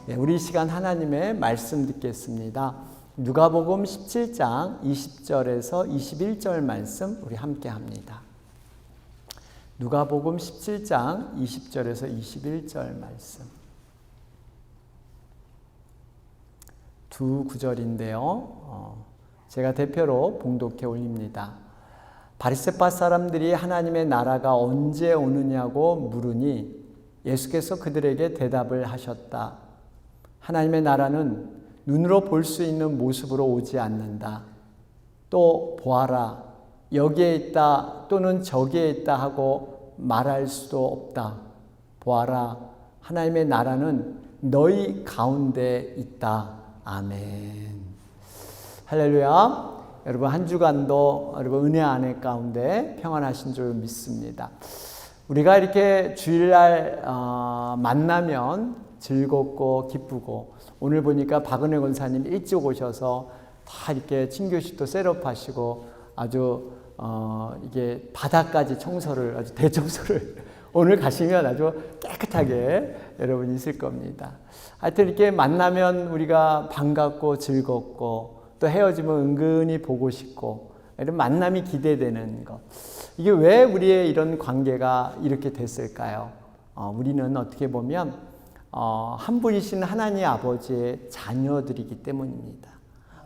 우리 이 시간 하나님의 말씀 듣겠습니다. 누가복음 17장 20절에서 21절 말씀 우리 함께 합니다. 누가복음 17장 20절에서 21절 말씀. 두 구절인데요. 제가 대표로 봉독해 올립니다. 바리새파 사람들이 하나님의 나라가 언제 오느냐고 물으니 예수께서 그들에게 대답을 하셨다. 하나님의 나라는 눈으로 볼 수 있는 모습으로 오지 않는다. 또 보아라, 여기에 있다 또는 저기에 있다 하고 말할 수도 없다. 보아라, 하나님의 나라는 너희 가운데 있다. 아멘. 할렐루야. 여러분 한 주간도 여러분 은혜 안에 가운데 평안하신 줄 믿습니다. 우리가 이렇게 주일날 만나면 즐겁고 기쁘고, 오늘 보니까 박은혜 권사님 일찍 오셔서 다 이렇게 친교식도 셋업하시고 아주 이게 바닥까지 청소를, 아주 대청소를 오늘 가시면 아주 깨끗하게 여러분 있을 겁니다. 하여튼 이렇게 만나면 우리가 반갑고 즐겁고, 또 헤어지면 은근히 보고 싶고, 이런 만남이 기대되는 것. 이게 왜 우리의 이런 관계가 이렇게 됐을까요? 우리는 어떻게 보면 한 분이신 하나님 아버지의 자녀들이기 때문입니다.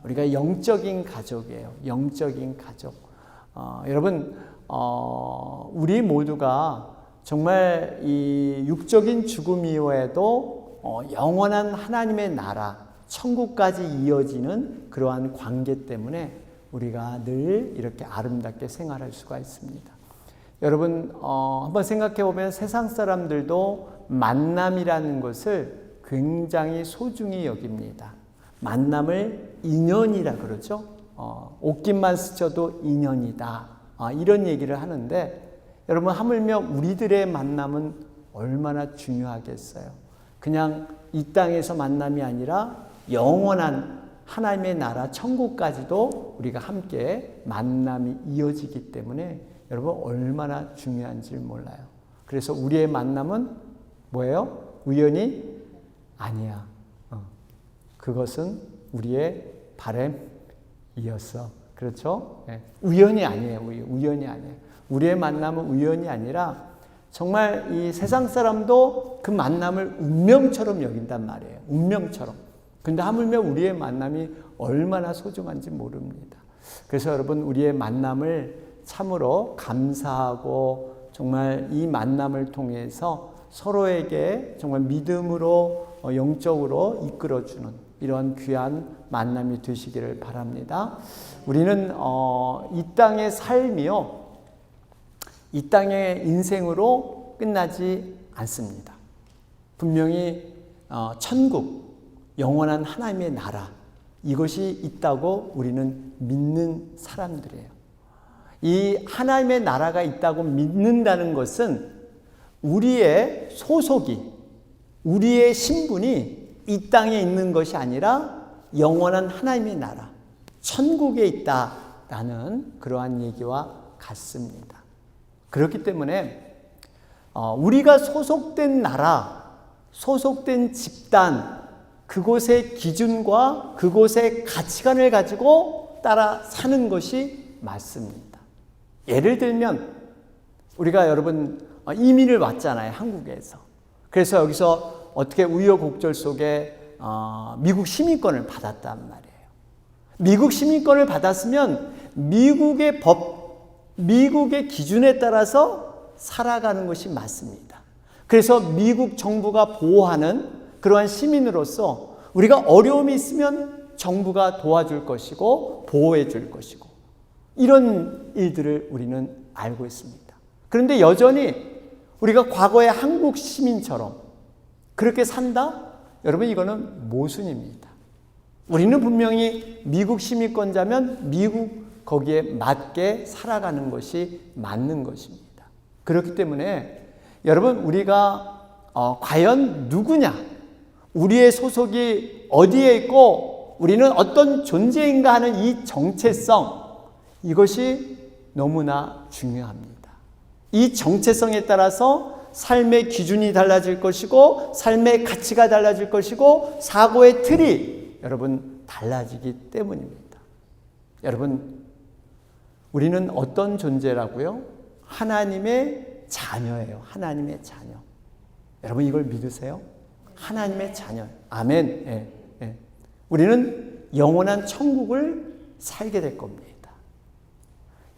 우리가 영적인 가족이에요. 영적인 가족. 여러분, 우리 모두가 정말 이 육적인 죽음 이후에도 영원한 하나님의 나라, 천국까지 이어지는 그러한 관계 때문에 우리가 늘 이렇게 아름답게 생활할 수가 있습니다. 여러분, 한번 생각해 보면 세상 사람들도 만남이라는 것을 굉장히 소중히 여깁니다. 만남을 인연이라 그러죠. 옷깃만 스쳐도 인연이다. 이런 얘기를 하는데, 여러분 하물며 우리들의 만남은 얼마나 중요하겠어요. 그냥 이 땅에서 만남이 아니라 영원한 하나님의 나라 천국까지도 우리가 함께 만남이 이어지기 때문에 여러분 얼마나 중요한지 몰라요. 그래서 우리의 만남은 뭐예요? 우연이 아니야. 그것은 우리의 바람이었어. 그렇죠? 네. 우연이 아니에요. 우연이 아니에요. 우리의 만남은 우연이 아니라 정말 이 세상 사람도 그 만남을 운명처럼 여긴단 말이에요. 운명처럼. 근데 하물며 우리의 만남이 얼마나 소중한지 모릅니다. 그래서 여러분 우리의 만남을 참으로 감사하고 정말 이 만남을 통해서 서로에게 정말 믿음으로 영적으로 이끌어주는 이런 귀한 만남이 되시기를 바랍니다. 우리는 이 땅의 삶이요, 이 땅의 인생으로 끝나지 않습니다. 분명히 천국, 영원한 하나님의 나라, 이것이 있다고 우리는 믿는 사람들이에요. 이 하나님의 나라가 있다고 믿는다는 것은 우리의 소속이, 우리의 신분이 이 땅에 있는 것이 아니라 영원한 하나님의 나라, 천국에 있다라는 그러한 얘기와 같습니다. 그렇기 때문에 우리가 소속된 나라, 소속된 집단, 그곳의 기준과 그곳의 가치관을 가지고 따라 사는 것이 맞습니다. 예를 들면 우리가 여러분 이민을 왔잖아요, 한국에서. 그래서 여기서 어떻게 우여곡절 속에 미국 시민권을 받았단 말이에요. 미국 시민권을 받았으면 미국의 법, 미국의 기준에 따라서 살아가는 것이 맞습니다. 그래서 미국 정부가 보호하는 그러한 시민으로서 우리가 어려움이 있으면 정부가 도와줄 것이고 보호해 줄 것이고, 이런 일들을 우리는 알고 있습니다. 그런데 여전히 우리가 과거의 한국 시민처럼 그렇게 산다? 여러분 이거는 모순입니다. 우리는 분명히 미국 시민권자면 미국 거기에 맞게 살아가는 것이 맞는 것입니다. 그렇기 때문에 여러분 우리가 과연 누구냐? 우리의 소속이 어디에 있고 우리는 어떤 존재인가 하는 이 정체성, 이것이 너무나 중요합니다. 이 정체성에 따라서 삶의 기준이 달라질 것이고 삶의 가치가 달라질 것이고 사고의 틀이 여러분 달라지기 때문입니다. 여러분, 우리는 어떤 존재라고요? 하나님의 자녀예요. 하나님의 자녀. 여러분 이걸 믿으세요? 하나님의 자녀. 아멘. 예, 예. 우리는 영원한 천국을 살게 될 겁니다.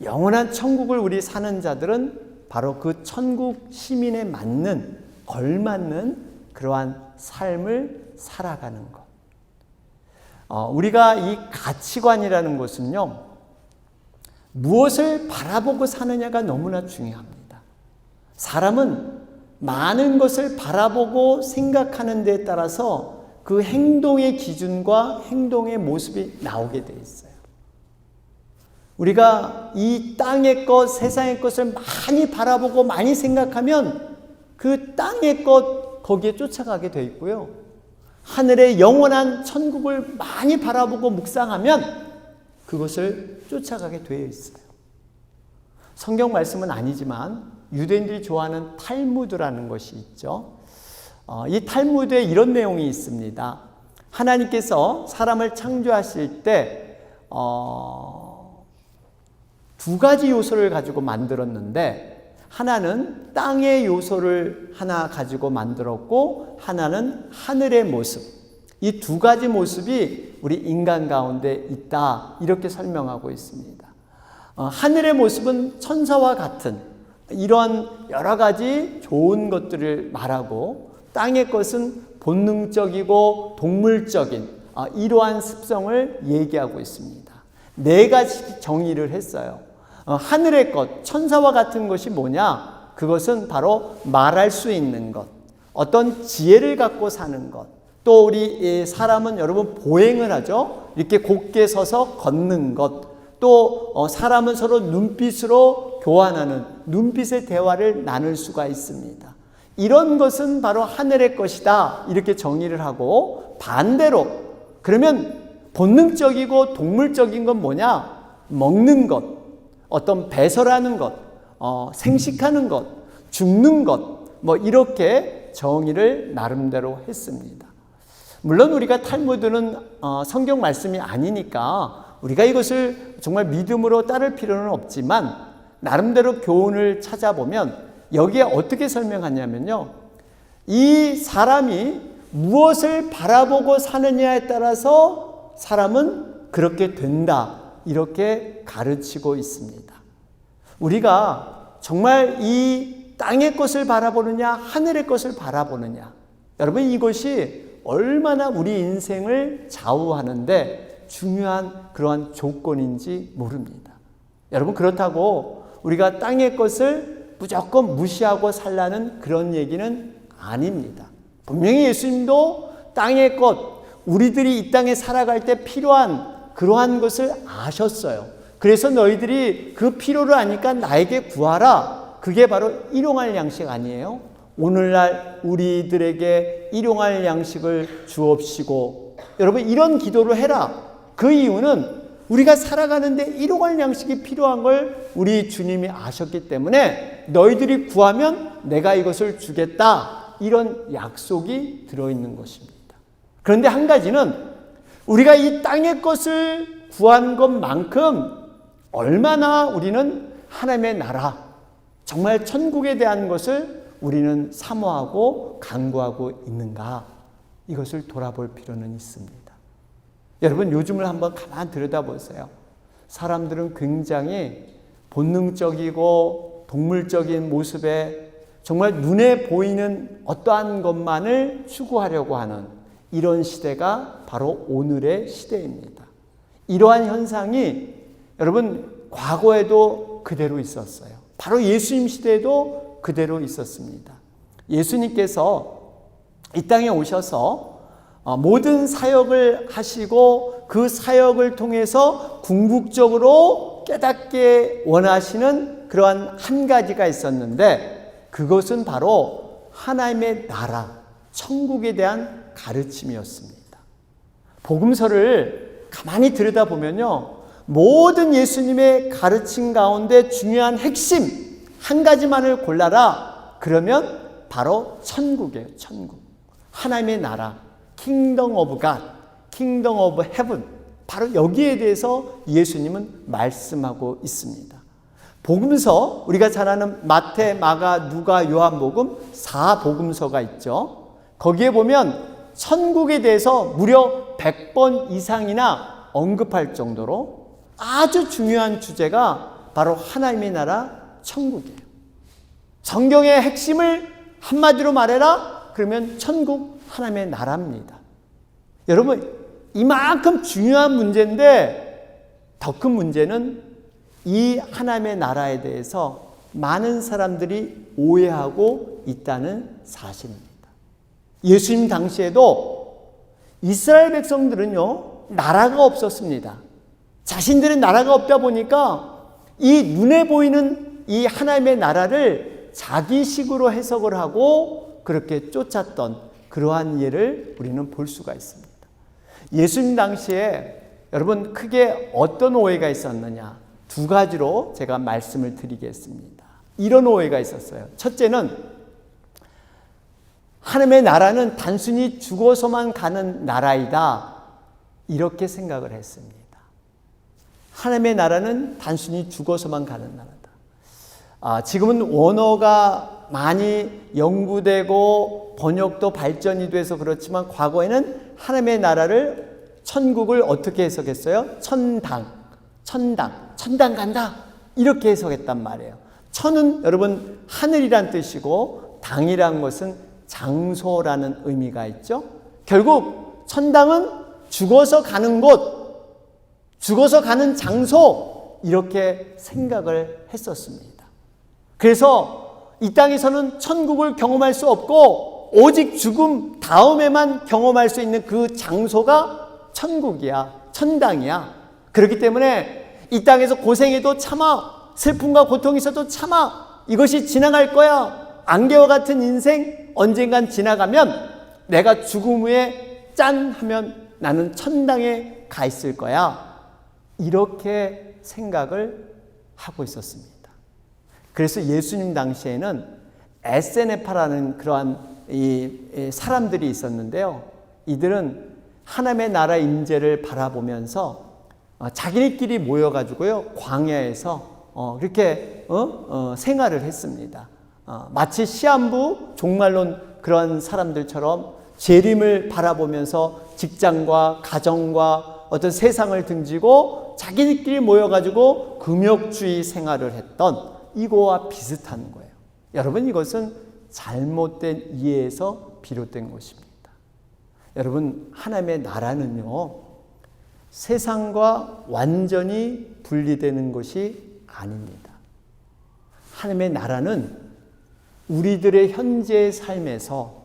영원한 천국을 우리 사는 자들은 바로 그 천국 시민에 맞는, 걸맞는 그러한 삶을 살아가는 것. 우리가 이 가치관이라는 것은요, 무엇을 바라보고 사느냐가 너무나 중요합니다. 사람은 많은 것을 바라보고 생각하는 데에 따라서 그 행동의 기준과 행동의 모습이 나오게 돼 있어요. 우리가 이 땅의 것, 세상의 것을 많이 바라보고 많이 생각하면 그 땅의 것 거기에 쫓아가게 돼 있고요. 하늘의 영원한 천국을 많이 바라보고 묵상하면 그것을 쫓아가게 되어 있어요. 성경 말씀은 아니지만 유대인들이 좋아하는 탈무드라는 것이 있죠. 이 탈무드에 이런 내용이 있습니다. 하나님께서 사람을 창조하실 때 두 가지 요소를 가지고 만들었는데 하나는 땅의 요소를 하나 가지고 만들었고 하나는 하늘의 모습. 이 두 가지 모습이 우리 인간 가운데 있다, 이렇게 설명하고 있습니다. 하늘의 모습은 천사와 같은 이런 여러 가지 좋은 것들을 말하고, 땅의 것은 본능적이고 동물적인 이러한 습성을 얘기하고 있습니다. 네 가지 정의를 했어요. 하늘의 것, 천사와 같은 것이 뭐냐? 그것은 바로 말할 수 있는 것, 어떤 지혜를 갖고 사는 것. 또 우리 사람은 여러분 보행을 하죠. 이렇게 곧게 서서 걷는 것. 또 사람은 서로 눈빛으로 교환하는, 눈빛의 대화를 나눌 수가 있습니다. 이런 것은 바로 하늘의 것이다, 이렇게 정의를 하고, 반대로 그러면 본능적이고 동물적인 건 뭐냐? 먹는 것, 어떤 배설하는 것, 생식하는 것, 죽는 것, 이렇게 정의를 나름대로 했습니다. 물론 우리가 탈무드는 성경 말씀이 아니니까 우리가 이것을 정말 믿음으로 따를 필요는 없지만 나름대로 교훈을 찾아보면 여기에 어떻게 설명하냐면요, 이 사람이 무엇을 바라보고 사느냐에 따라서 사람은 그렇게 된다, 이렇게 가르치고 있습니다. 우리가 정말 이 땅의 것을 바라보느냐 하늘의 것을 바라보느냐, 여러분 이것이 얼마나 우리 인생을 좌우하는데 중요한 그러한 조건인지 모릅니다. 여러분 그렇다고 우리가 땅의 것을 무조건 무시하고 살라는 그런 얘기는 아닙니다. 분명히 예수님도 땅의 것, 우리들이 이 땅에 살아갈 때 필요한 그러한 것을 아셨어요. 그래서 너희들이 그 필요를 아니까 나에게 구하라. 그게 바로 일용할 양식 아니에요? 오늘날 우리들에게 일용할 양식을 주옵시고. 여러분 이런 기도를 해라. 그 이유는 우리가 살아가는데 일용할 양식이 필요한 걸 우리 주님이 아셨기 때문에 너희들이 구하면 내가 이것을 주겠다, 이런 약속이 들어있는 것입니다. 그런데 한 가지는 우리가 이 땅의 것을 구한 것만큼 얼마나 우리는 하나님의 나라, 정말 천국에 대한 것을 우리는 사모하고 간구하고 있는가, 이것을 돌아볼 필요는 있습니다. 여러분 요즘을 한번 가만히 들여다보세요. 사람들은 굉장히 본능적이고 동물적인 모습에 정말 눈에 보이는 어떠한 것만을 추구하려고 하는 이런 시대가 바로 오늘의 시대입니다. 이러한 현상이 여러분 과거에도 그대로 있었어요. 바로 예수님 시대에도 그대로 있었습니다. 예수님께서 이 땅에 오셔서 모든 사역을 하시고 그 사역을 통해서 궁극적으로 깨닫게 원하시는 그러한 한 가지가 있었는데, 그것은 바로 하나님의 나라, 천국에 대한 가르침이었습니다. 복음서를 가만히 들여다보면요, 모든 예수님의 가르침 가운데 중요한 핵심 한 가지만을 골라라, 그러면 바로 천국이에요. 천국. 하나님의 나라, 킹덤 오브 갓, 킹덤 오브 헤븐. 바로 여기에 대해서 예수님은 말씀하고 있습니다. 복음서, 우리가 잘 아는 마태, 마가, 누가, 요한복음 4복음서가 있죠. 거기에 보면 천국에 대해서 무려 100번 이상이나 언급할 정도로 아주 중요한 주제가 바로 하나님의 나라 천국이에요. 성경의 핵심을 한마디로 말해라? 그러면 천국 하나님의 나라입니다. 여러분, 이만큼 중요한 문제인데 더 큰 문제는 이 하나님의 나라에 대해서 많은 사람들이 오해하고 있다는 사실입니다. 예수님 당시에도 이스라엘 백성들은요, 나라가 없었습니다. 자신들은 나라가 없다 보니까 이 눈에 보이는 이 하나님의 나라를 자기식으로 해석을 하고 그렇게 쫓았던 그러한 예를 우리는 볼 수가 있습니다. 예수님 당시에 여러분 크게 어떤 오해가 있었느냐? 두 가지로 제가 말씀을 드리겠습니다. 이런 오해가 있었어요. 첫째는 하나님의 나라는 단순히 죽어서만 가는 나라이다, 이렇게 생각을 했습니다. 하나님의 나라는 단순히 죽어서만 가는 나라다. 지금은 원어가 많이 연구되고 번역도 발전이 돼서 그렇지만 과거에는 하나님의 나라를, 천국을 어떻게 해석했어요? 천당 간다, 이렇게 해석했단 말이에요. 천은 여러분 하늘이란 뜻이고 당이란 것은 장소라는 의미가 있죠. 결국 천당은 죽어서 가는 곳, 죽어서 가는 장소, 이렇게 생각을 했었습니다. 그래서 이 땅에서는 천국을 경험할 수 없고 오직 죽음 다음에만 경험할 수 있는 그 장소가 천국이야, 천당이야. 그렇기 때문에 이 땅에서 고생해도 참아, 슬픔과 고통이 있어도 참아, 이것이 지나갈 거야. 안개와 같은 인생 언젠간 지나가면 내가 죽음 후에 짠 하면 나는 천당에 가 있을 거야, 이렇게 생각을 하고 있었습니다. 그래서 예수님 당시에는 에세네파라는 그러한 사람들이 있었는데요. 이들은 하나님의 나라 임재를 바라보면서 자기네끼리 모여가지고요, 광야에서 이렇게 생활을 했습니다. 마치 시한부 종말론 그런 사람들처럼 재림을 바라보면서 직장과 가정과 어떤 세상을 등지고 자기들끼리 모여가지고 금욕주의 생활을 했던 이거와 비슷한 거예요. 여러분, 이것은 잘못된 이해에서 비롯된 것입니다. 여러분, 하나님의 나라는요, 세상과 완전히 분리되는 것이 아닙니다. 하나님의 나라는 우리들의 현재의 삶에서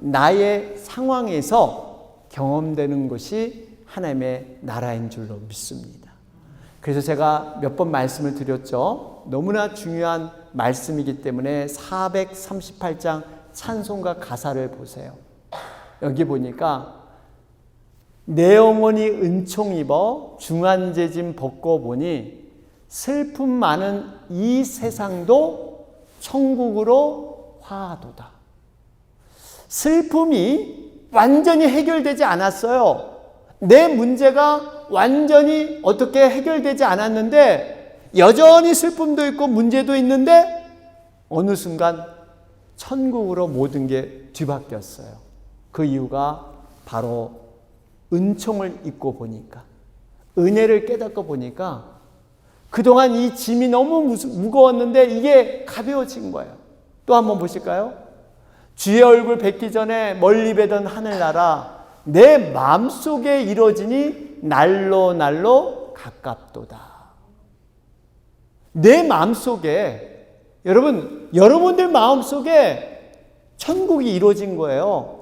나의 상황에서 경험되는 것이 하나님의 나라인 줄로 믿습니다. 그래서 제가 몇 번 말씀을 드렸죠. 너무나 중요한 말씀이기 때문에 438장 찬송가 가사를 보세요. 여기 보니까 내 영혼이 은총 입어 중한제짐 벗고 보니 슬픔 많은 이 세상도 천국으로 화하도다. 슬픔이 완전히 해결되지 않았어요. 내 문제가 완전히 어떻게 해결되지 않았는데 여전히 슬픔도 있고 문제도 있는데 어느 순간 천국으로 모든 게 뒤바뀌었어요. 그 이유가 바로 은총을 입고 보니까, 은혜를 깨닫고 보니까 그동안 이 짐이 너무 무거웠는데 이게 가벼워진 거예요. 또 한번 보실까요? 주의 얼굴 뵙기 전에 멀리 뵈던 하늘나라 내 마음속에 이루어지니 날로 날로 가깝도다. 내 마음속에, 여러분들 마음속에 천국이 이루어진 거예요.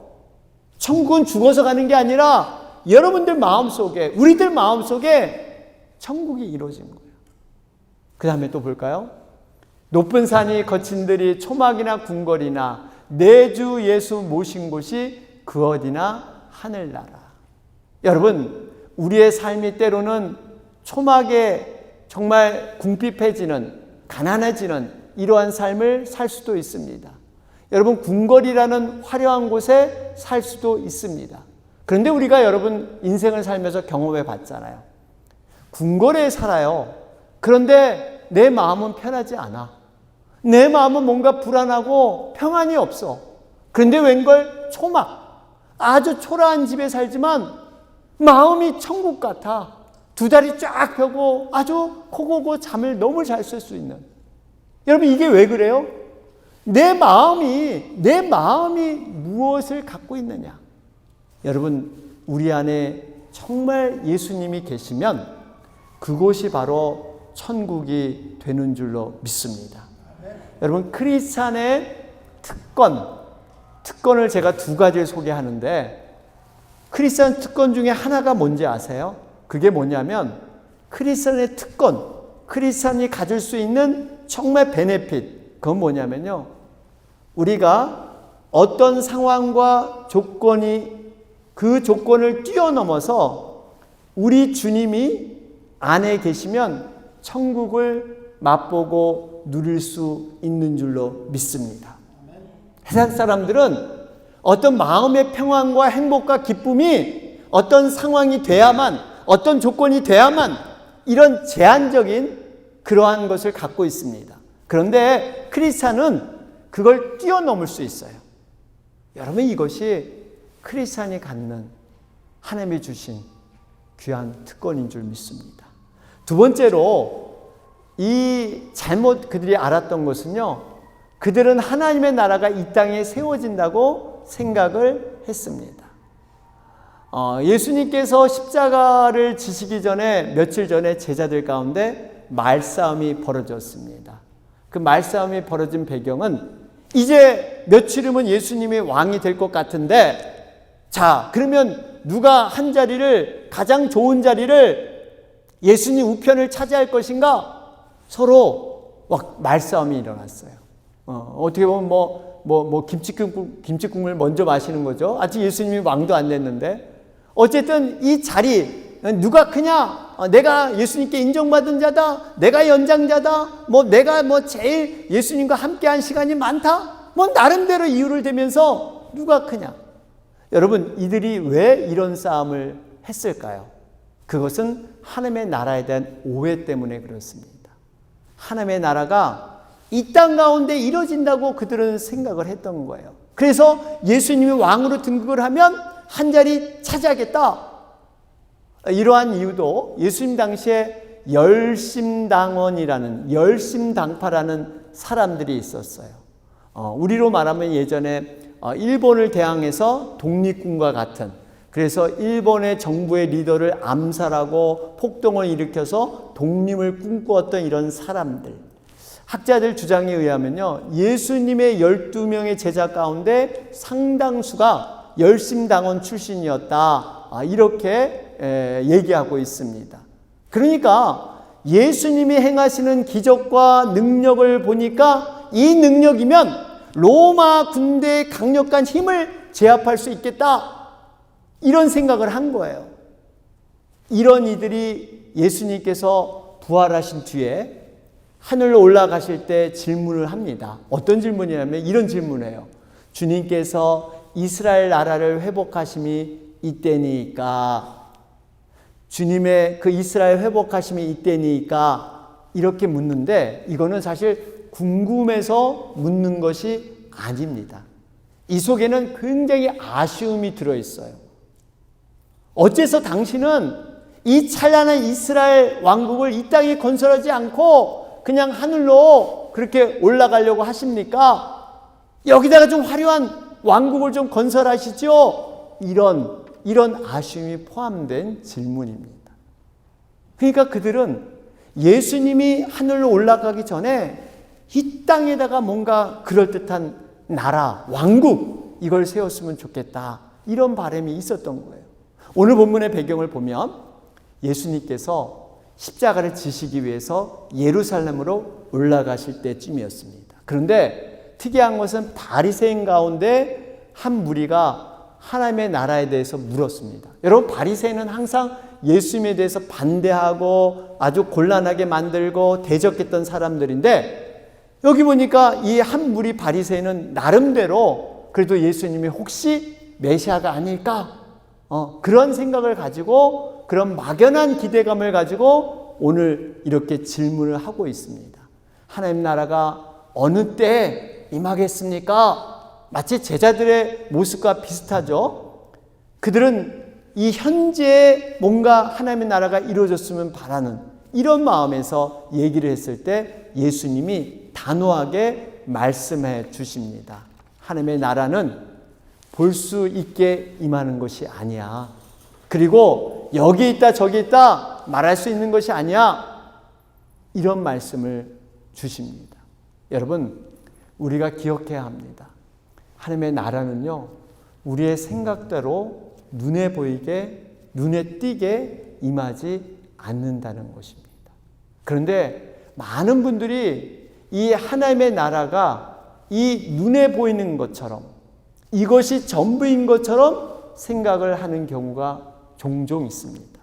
천국은 죽어서 가는 게 아니라 여러분들 마음속에, 우리들 마음속에 천국이 이루어진 거예요. 그 다음에 또 볼까요? 높은 산이 거친 들이 초막이나 궁궐이나 내 주 예수 모신 곳이 그 어디나 하늘나라. 여러분, 우리의 삶이 때로는 초막에 정말 궁핍해지는, 가난해지는 이러한 삶을 살 수도 있습니다. 여러분, 궁궐이라는 화려한 곳에 살 수도 있습니다. 그런데 우리가 여러분 인생을 살면서 경험해 봤잖아요. 궁궐에 살아요. 그런데 내 마음은 편하지 않아. 내 마음은 뭔가 불안하고 평안이 없어. 그런데 웬걸 초막, 아주 초라한 집에 살지만 마음이 천국 같아. 두 다리 쫙 펴고 아주 코고고 잠을 너무 잘 쓸 수 있는. 여러분, 이게 왜 그래요? 내 마음이 무엇을 갖고 있느냐. 여러분, 우리 안에 정말 예수님이 계시면 그곳이 바로 천국이 되는 줄로 믿습니다. 여러분, 크리스찬의 특권을 제가 두 가지를 소개하는데, 크리스찬 특권 중에 하나가 뭔지 아세요? 그게 뭐냐면 크리스찬의 특권, 크리스찬이 가질 수 있는 정말 베네핏, 그건 뭐냐면요, 우리가 어떤 상황과 조건이 그 조건을 뛰어넘어서 우리 주님이 안에 계시면 천국을 맛보고 누릴 수 있는 줄로 믿습니다. 세상 사람들은 어떤 마음의 평안과 행복과 기쁨이 어떤 상황이 돼야만, 어떤 조건이 돼야만 이런 제한적인 그러한 것을 갖고 있습니다. 그런데 크리스찬은 그걸 뛰어넘을 수 있어요. 여러분, 이것이 크리스찬이 갖는 하나님이 주신 귀한 특권인 줄 믿습니다. 두 번째로 그들이 알았던 것은요, 그들은 하나님의 나라가 이 땅에 세워진다고 생각을 했습니다. 예수님께서 십자가를 지시기 전에 며칠 전에 제자들 가운데 말싸움이 벌어졌습니다. 그 말싸움이 벌어진 배경은 이제 며칠 후면 예수님이 왕이 될 것 같은데, 자, 그러면 누가 한 자리를, 가장 좋은 자리를 예수님 우편을 차지할 것인가? 서로 막 말싸움이 일어났어요. 어떻게 보면 김치국물 먼저 마시는 거죠. 아직 예수님이 왕도 안 됐는데. 어쨌든 이 자리, 누가 크냐? 내가 예수님께 인정받은 자다. 내가 연장자다. 내가 제일 예수님과 함께한 시간이 많다. 나름대로 이유를 대면서 누가 크냐? 여러분, 이들이 왜 이런 싸움을 했을까요? 그것은 하나님의 나라에 대한 오해 때문에 그렇습니다. 하나님의 나라가 이 땅 가운데 이루어진다고 그들은 생각을 했던 거예요. 그래서 예수님이 왕으로 등극을 하면 한 자리 차지하겠다. 이러한 이유도 예수님 당시에 열심당원이라는, 열심당파라는 사람들이 있었어요. 우리로 말하면 예전에 일본을 대항해서 독립군과 같은, 그래서 일본의 정부의 리더를 암살하고 폭동을 일으켜서 독립을 꿈꾸었던 이런 사람들. 학자들 주장에 의하면요, 예수님의 12명의 제자 가운데 상당수가 열심당원 출신이었다. 이렇게 얘기하고 있습니다. 그러니까 예수님이 행하시는 기적과 능력을 보니까 이 능력이면 로마 군대의 강력한 힘을 제압할 수 있겠다. 이런 생각을 한 거예요. 이런 이들이 예수님께서 부활하신 뒤에 하늘로 올라가실 때 질문을 합니다. 어떤 질문이냐면 이런 질문이에요. 주님께서 이스라엘 나라를 회복하심이 이때니까, 주님의 그 이스라엘 회복하심이 이때니까, 이렇게 묻는데 이거는 사실 궁금해서 묻는 것이 아닙니다. 이 속에는 굉장히 아쉬움이 들어있어요. 어째서 당신은 이 찬란한 이스라엘 왕국을 이 땅에 건설하지 않고 그냥 하늘로 그렇게 올라가려고 하십니까? 여기다가 좀 화려한 왕국을 좀 건설하시죠? 이런 아쉬움이 포함된 질문입니다. 그러니까 그들은 예수님이 하늘로 올라가기 전에 이 땅에다가 뭔가 그럴듯한 나라, 왕국, 이걸 세웠으면 좋겠다. 이런 바람이 있었던 거예요. 오늘 본문의 배경을 보면 예수님께서 십자가를 지시기 위해서 예루살렘으로 올라가실 때쯤이었습니다. 그런데 특이한 것은 바리새인 가운데 한 무리가 하나님의 나라에 대해서 물었습니다. 여러분, 바리새인은 항상 예수님에 대해서 반대하고 아주 곤란하게 만들고 대적했던 사람들인데, 여기 보니까 이 한 무리 바리새인은 나름대로 그래도 예수님이 혹시 메시아가 아닐까? 그런 생각을 가지고 그런 막연한 기대감을 가지고 오늘 이렇게 질문을 하고 있습니다. 하나님 나라가 어느 때에 임하겠습니까? 마치 제자들의 모습과 비슷하죠. 그들은 이 현재에 뭔가 하나님의 나라가 이루어졌으면 바라는 이런 마음에서 얘기를 했을 때 예수님이 단호하게 말씀해 주십니다. 하나님의 나라는 볼 수 있게 임하는 것이 아니야. 그리고 여기 있다 저기 있다 말할 수 있는 것이 아니야. 이런 말씀을 주십니다. 여러분, 우리가 기억해야 합니다. 하나님의 나라는요, 우리의 생각대로 눈에 보이게, 눈에 띄게 임하지 않는다는 것입니다. 그런데 많은 분들이 이 하나님의 나라가 이 눈에 보이는 것처럼 이것이 전부인 것처럼 생각을 하는 경우가 종종 있습니다.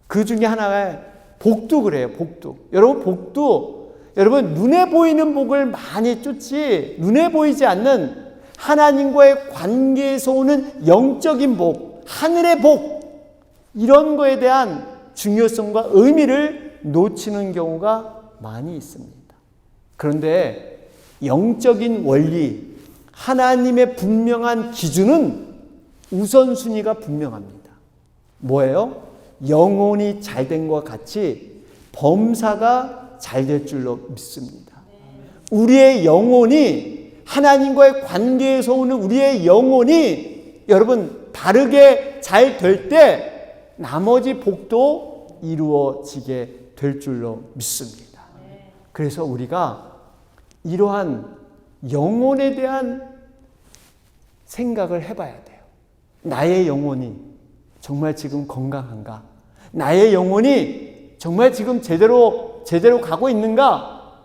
그 중에 하나가 복도 그래요. 복도. 여러분 눈에 보이는 복을 많이 쫓지 눈에 보이지 않는 하나님과의 관계에서 오는 영적인 복, 하늘의 복, 이런 거에 대한 중요성과 의미를 놓치는 경우가 많이 있습니다. 그런데 영적인 원리, 하나님의 분명한 기준은 우선순위가 분명합니다. 뭐예요? 영혼이 잘된 것과 같이 범사가 잘 될 줄로 믿습니다. 우리의 영혼이 하나님과의 관계에서 오는 우리의 영혼이 여러분 바르게 잘 될 때 나머지 복도 이루어지게 될 줄로 믿습니다. 그래서 우리가 이러한 영혼에 대한 생각을 해봐야 돼요. 나의 영혼이 정말 지금 건강한가? 나의 영혼이 정말 지금 제대로 가고 있는가?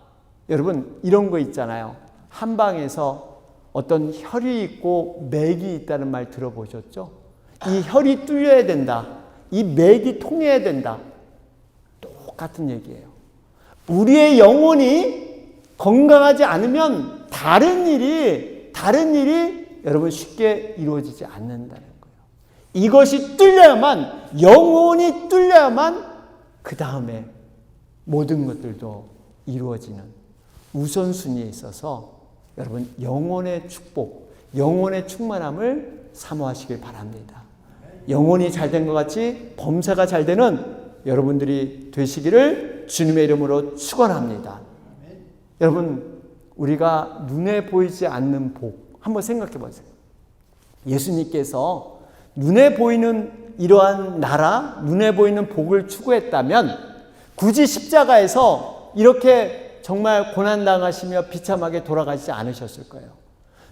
여러분, 이런 거 있잖아요. 한방에서 어떤 혈이 있고 맥이 있다는 말 들어보셨죠? 이 혈이 뚫려야 된다. 이 맥이 통해야 된다. 똑같은 얘기예요. 우리의 영혼이 건강하지 않으면 다른 일이 여러분 쉽게 이루어지지 않는다는 거예요. 이것이 뚫려야만, 영혼이 뚫려야만 그 다음에 모든 것들도 이루어지는 우선순위에 있어서 여러분 영혼의 축복, 영혼의 충만함을 사모하시길 바랍니다. 영혼이 잘된 것 같이 범사가 잘 되는 여러분들이 되시기를 주님의 이름으로 축원합니다. 여러분, 우리가 눈에 보이지 않는 복 한번 생각해 보세요. 예수님께서 눈에 보이는 이러한 나라, 눈에 보이는 복을 추구했다면 굳이 십자가에서 이렇게 정말 고난당하시며 비참하게 돌아가시지 않으셨을 거예요.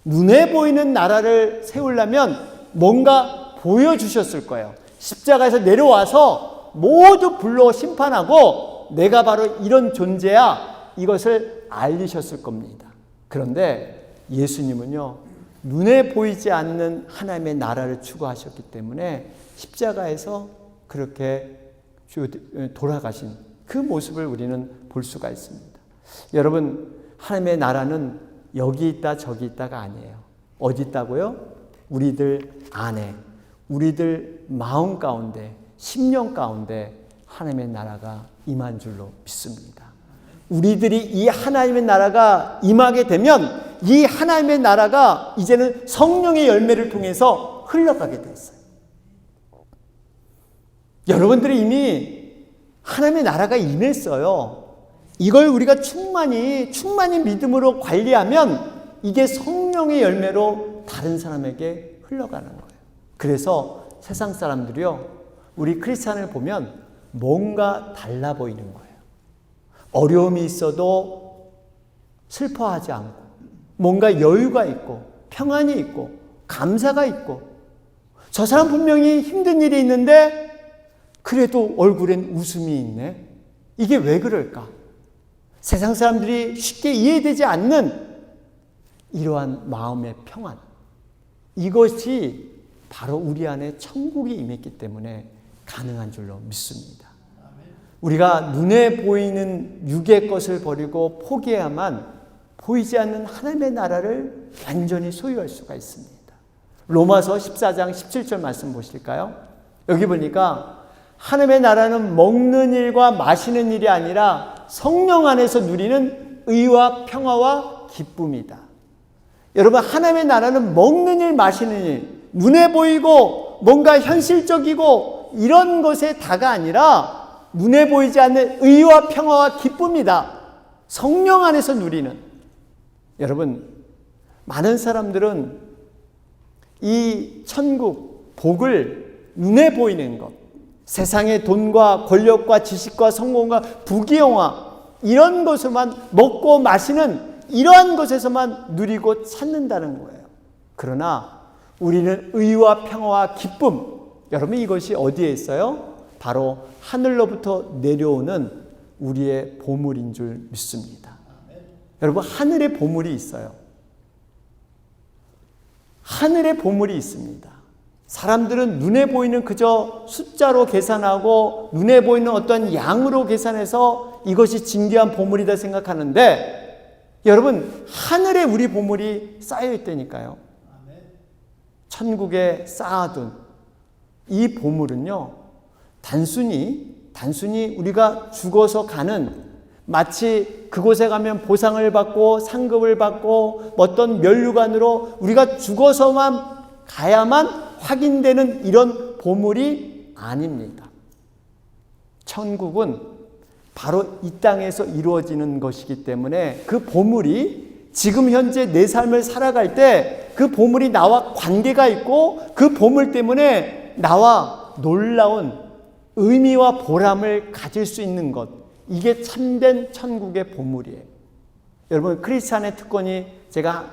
눈에 보이는 나라를 세우려면 뭔가 보여주셨을 거예요. 십자가에서 내려와서 모두 불러 심판하고 내가 바로 이런 존재야, 이것을 알리셨을 겁니다. 그런데 예수님은요, 눈에 보이지 않는 하나님의 나라를 추구하셨기 때문에 십자가에서 그렇게 돌아가신 그 모습을 우리는 볼 수가 있습니다. 여러분, 하나님의 나라는 여기 있다 저기 있다가 아니에요. 어디 있다고요? 우리들 안에, 우리들 마음 가운데, 심령 가운데 하나님의 나라가 임한 줄로 믿습니다. 우리들이 이 하나님의 나라가 임하게 되면 이 하나님의 나라가 이제는 성령의 열매를 통해서 흘러가게 돼 있어요. 여러분들이 이미 하나님의 나라가 임했어요. 이걸 우리가 충만히 믿음으로 관리하면 이게 성령의 열매로 다른 사람에게 흘러가는 거예요. 그래서 세상 사람들이요, 우리 크리스찬을 보면 뭔가 달라 보이는 거예요. 어려움이 있어도 슬퍼하지 않고, 뭔가 여유가 있고, 평안이 있고, 감사가 있고, 저 사람 분명히 힘든 일이 있는데 그래도 얼굴엔 웃음이 있네. 이게 왜 그럴까? 세상 사람들이 쉽게 이해되지 않는 이러한 마음의 평안, 이것이 바로 우리 안에 천국이 임했기 때문에 가능한 줄로 믿습니다. 우리가 눈에 보이는 육의 것을 버리고 포기해야만 보이지 않는 하나님의 나라를 완전히 소유할 수가 있습니다. 로마서 14장 17절 말씀 보실까요? 여기 보니까 하나님의 나라는 먹는 일과 마시는 일이 아니라 성령 안에서 누리는 의와 평화와 기쁨이다. 여러분, 하나님의 나라는 먹는 일, 마시는 일, 눈에 보이고 뭔가 현실적이고 이런 것에 다가 아니라 눈에 보이지 않는 의와 평화와 기쁨이다. 성령 안에서 누리는. 여러분, 많은 사람들은 이 천국, 복을 눈에 보이는 것, 세상의 돈과 권력과 지식과 성공과 부귀영화 이런 것으로만 먹고 마시는 이러한 것에서만 누리고 찾는다는 거예요. 그러나 우리는 의와 평화와 기쁨, 여러분 이것이 어디에 있어요? 바로 하늘로부터 내려오는 우리의 보물인 줄 믿습니다. 여러분, 하늘의 보물이 있어요. 하늘의 보물이 있습니다. 사람들은 눈에 보이는 그저 숫자로 계산하고 눈에 보이는 어떤 양으로 계산해서 이것이 진귀한 보물이다 생각하는데, 여러분, 하늘에 우리 보물이 쌓여 있다니까요. 천국에 쌓아둔 이 보물은요, 단순히 우리가 죽어서 가는, 마치 그곳에 가면 보상을 받고 상급을 받고 어떤 면류관으로 우리가 죽어서만 가야만 확인되는 이런 보물이 아닙니다. 천국은 바로 이 땅에서 이루어지는 것이기 때문에 그 보물이 지금 현재 내 삶을 살아갈 때 그 보물이 나와 관계가 있고 그 보물 때문에 나와 놀라운 의미와 보람을 가질 수 있는 것, 이게 참된 천국의 보물이에요. 여러분, 크리스찬의 특권이 제가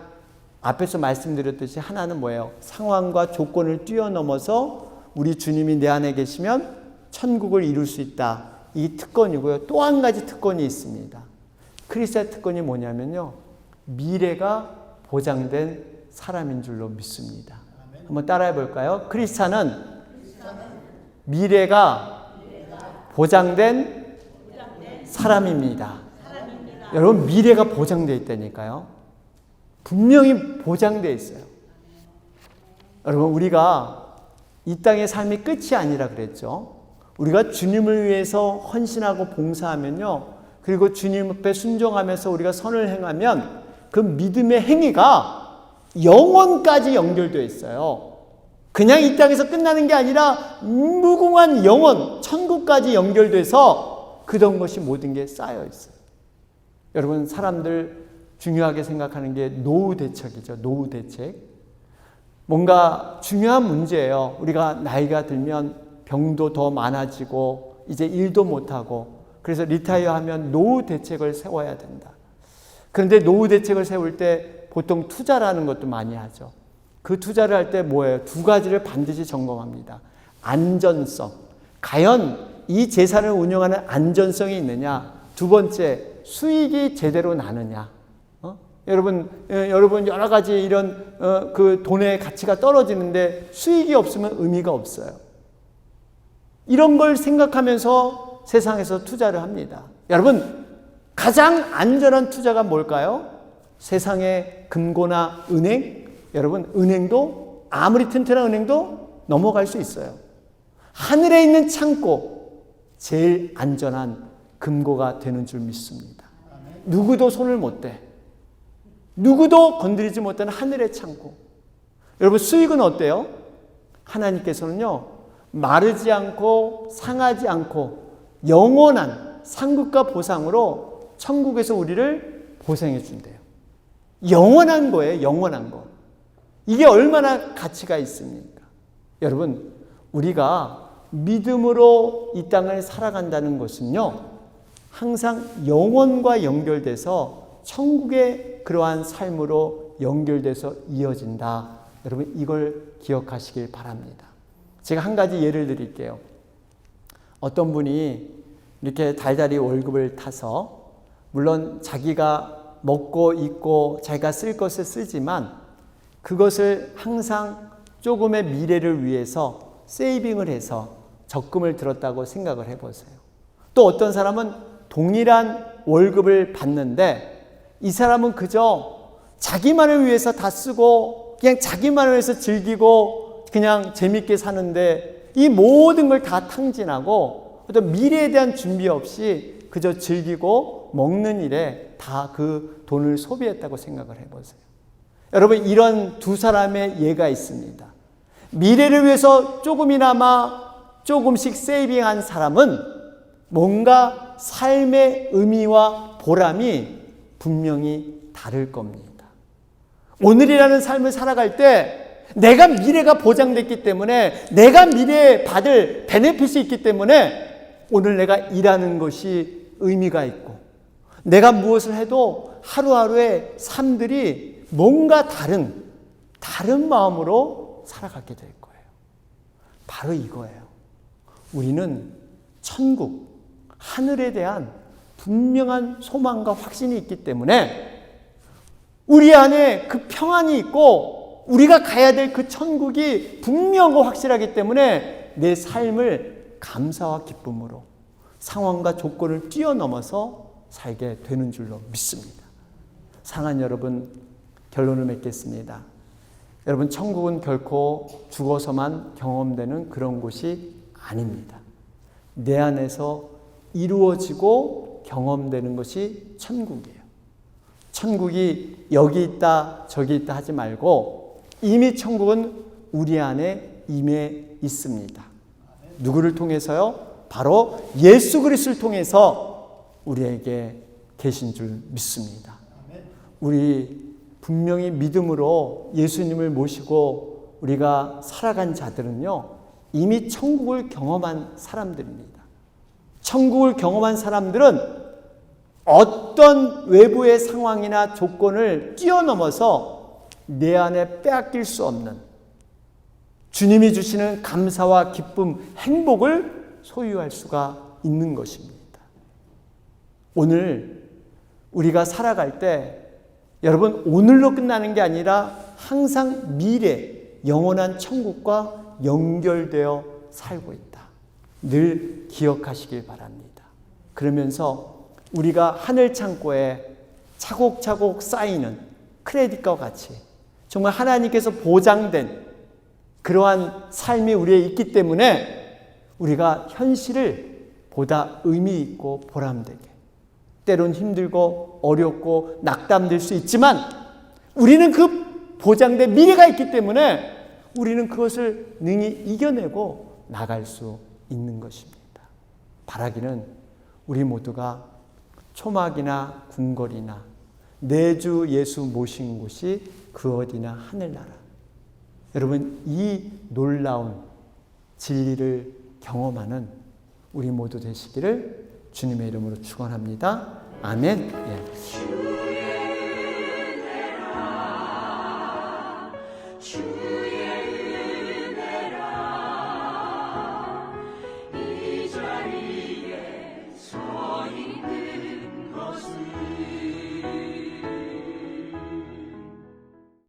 앞에서 말씀드렸듯이 하나는 뭐예요? 상황과 조건을 뛰어넘어서 우리 주님이 내 안에 계시면 천국을 이룰 수 있다. 이 특권이고요. 또 한 가지 특권이 있습니다. 크리스찬의 특권이 뭐냐면요, 미래가 보장된 사람인 줄로 믿습니다. 한번 따라해 볼까요? 크리스찬은 미래가 보장된 사람입니다. 여러분, 미래가 보장되어 있다니까요. 분명히 보장되어 있어요. 여러분, 우리가 이 땅의 삶이 끝이 아니라 그랬죠. 우리가 주님을 위해서 헌신하고 봉사하면요, 그리고 주님 앞에 순종하면서 우리가 선을 행하면 그 믿음의 행위가 영원까지 연결되어 있어요. 그냥 이 땅에서 끝나는 게 아니라 무궁한 영원, 천국까지 연결돼서 그런 것이 모든 게 쌓여 있어요. 여러분, 사람들 중요하게 생각하는 게 노후 대책이죠. 노후 대책. 뭔가 중요한 문제예요. 우리가 나이가 들면 병도 더 많아지고 이제 일도 못하고, 그래서 리타이어 하면 노후 대책을 세워야 된다. 그런데 노후 대책을 세울 때 보통 투자라는 것도 많이 하죠. 그 투자를 할 때 뭐예요? 두 가지를 반드시 점검합니다. 안전성. 과연 이 재산을 운영하는 안전성이 있느냐? 두 번째, 수익이 제대로 나느냐? 여러분 여러 가지 이런 그 돈의 가치가 떨어지는데 수익이 없으면 의미가 없어요. 이런 걸 생각하면서 세상에서 투자를 합니다. 여러분, 가장 안전한 투자가 뭘까요? 세상의 금고나 은행. 여러분, 은행도 아무리 튼튼한 은행도 넘어갈 수 있어요. 하늘에 있는 창고, 제일 안전한 금고가 되는 줄 믿습니다. 누구도 손을 못 대, 누구도 건드리지 못하는 하늘의 창고. 여러분, 수익은 어때요? 하나님께서는요, 마르지 않고 상하지 않고 영원한 상급과 보상으로 천국에서 우리를 보상해 준대요. 영원한 거예요. 영원한 거. 이게 얼마나 가치가 있습니까? 여러분, 우리가 믿음으로 이 땅을 살아간다는 것은요, 항상 영원과 연결돼서 천국의 그러한 삶으로 연결돼서 이어진다. 여러분, 이걸 기억하시길 바랍니다. 제가 한 가지 예를 드릴게요. 어떤 분이 이렇게 달달이 월급을 타서, 물론 자기가 먹고 입고 자기가 쓸 것을 쓰지만 그것을 항상 조금의 미래를 위해서 세이빙을 해서 적금을 들었다고 생각을 해보세요. 또 어떤 사람은 동일한 월급을 받는데 이 사람은 그저 자기만을 위해서 다 쓰고 그냥 자기만을 위해서 즐기고 그냥 재밌게 사는데 이 모든 걸 다 탕진하고 어떤 미래에 대한 준비 없이 그저 즐기고 먹는 일에 다 그 돈을 소비했다고 생각을 해보세요. 여러분, 이런 두 사람의 예가 있습니다. 미래를 위해서 조금씩 세이빙한 사람은 뭔가 삶의 의미와 보람이 분명히 다를 겁니다. 오늘이라는 삶을 살아갈 때 내가 미래가 보장됐기 때문에, 내가 미래에 받을 베네핏이 있기 때문에 오늘 내가 일하는 것이 의미가 있고, 내가 무엇을 해도 하루하루의 삶들이 뭔가 다른 마음으로 살아가게 될 거예요. 바로 이거예요. 우리는 천국, 하늘에 대한 분명한 소망과 확신이 있기 때문에 우리 안에 그 평안이 있고 우리가 가야 될 그 천국이 분명하고 확실하기 때문에 내 삶을 감사와 기쁨으로 상황과 조건을 뛰어넘어서 살게 되는 줄로 믿습니다. 사랑하는 여러분, 결론을 맺겠습니다. 여러분, 천국은 결코 죽어서만 경험되는 그런 곳이 아닙니다. 내 안에서 이루어지고 경험되는 것이 천국이에요. 천국이 여기 있다 저기 있다 하지 말고 이미 천국은 우리 안에 임해 있습니다. 누구를 통해서요? 바로 예수 그리스도를 통해서 우리에게 계신 줄 믿습니다. 우리 분명히 믿음으로 예수님을 모시고 우리가 살아간 자들은요, 이미 천국을 경험한 사람들입니다. 천국을 경험한 사람들은 어떤 외부의 상황이나 조건을 뛰어넘어서 내 안에 빼앗길 수 없는 주님이 주시는 감사와 기쁨, 행복을 소유할 수가 있는 것입니다. 오늘 우리가 살아갈 때 여러분, 오늘로 끝나는 게 아니라 항상 미래, 영원한 천국과 연결되어 살고 있다. 늘 기억하시길 바랍니다. 그러면서 우리가 하늘 창고에 차곡차곡 쌓이는 크레딧과 같이 정말 하나님께서 보장된 그러한 삶이 우리에 있기 때문에 우리가 현실을 보다 의미 있고 보람되게, 때론 힘들고 어렵고 낙담될 수 있지만 우리는 그 보장된 미래가 있기 때문에 우리는 그것을 능히 이겨내고 나갈 수 있는 것입니다. 바라기는 우리 모두가 초막이나 궁궐이나 내 주 예수 모신 곳이 그 어디나 하늘나라. 여러분, 이 놀라운 진리를 경험하는 우리 모두 되시기를 주님의 이름으로 축원합니다. 아멘. 예.